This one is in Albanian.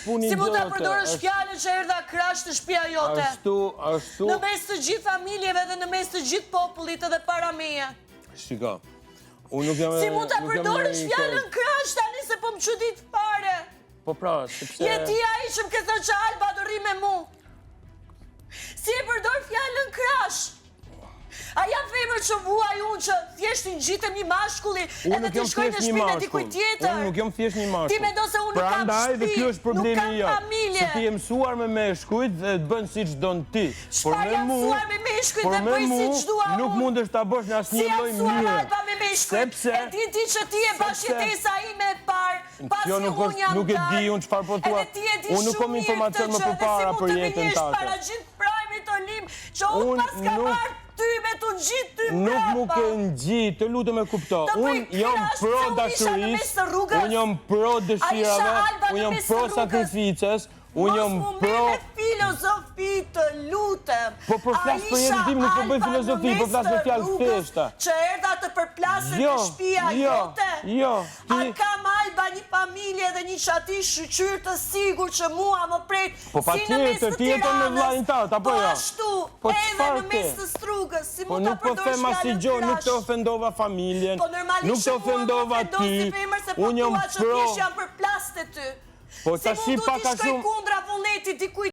puni Si mund ta idiote, përdorësh fjalën që erdha krash të shtëpia jote? Ashtu. Në mes të gjithë familjeve dhe në mes të gjithë popullit edhe para meje. Shiko, unë nuk jam... Si mund ta përdorësh fjalën krash tani se po më çudit fare? Po pra, sepse... Je ti ai që më ke thënë që Alba do rri me mu. Si e përdor fjalën krash? A jam femër që vuaj unë që thjesht i ngjitem një mashkulli edhe ti shkoj në shtëpinë e dikujt tjetër? Unë nuk jam thjesht një mashkull. Ti mendon se unë nuk kam shtëpi, nuk kam familje. Se ti je mësuar me meshkujt dhe të bën siç don ti. Çfarë jam mësuar me meshkujt dhe bëj siç dua unë? Nuk mundesh ta bësh në asnjë lloj Si jam mësuar mënyre. Alba me meshkujt? E di ti që ti je bashkëtesa ime e parë, pasi unë jam nuk e di unë çfarë po thua. Unë nuk kam informacion më përpara për jetën tate. Para gjithë prajmit Olim, që unë pas ka marrë ty me të gjitë ty mbrapa. Nuk mu ke ngjitë, të lutem e kupto. Unë jam pro dashurisë, unë jam pro dëshirave, unë jam pro sakrificës, unë jam pro... Mos mu me filozofi të lutem. Po për flasë për jetën tim, nuk po bëj filozofi, po flasë për fjalë thjeshta. Që erdha të përplasën të shtëpia jote? Jo, A kam Alba një familje dhe një qati shqyr të sigur që mua më prejt po pa tjetër, ti jeton me vllajin tat, apo jo? Po ashtu, edhe në mes të strugës, si mund ta përdorësh fjalën krash? Nuk të ofendova familjen, nuk të ofendova ti, unë jam pro... Si mund du t'i shkoj kundra vullnetit dikujt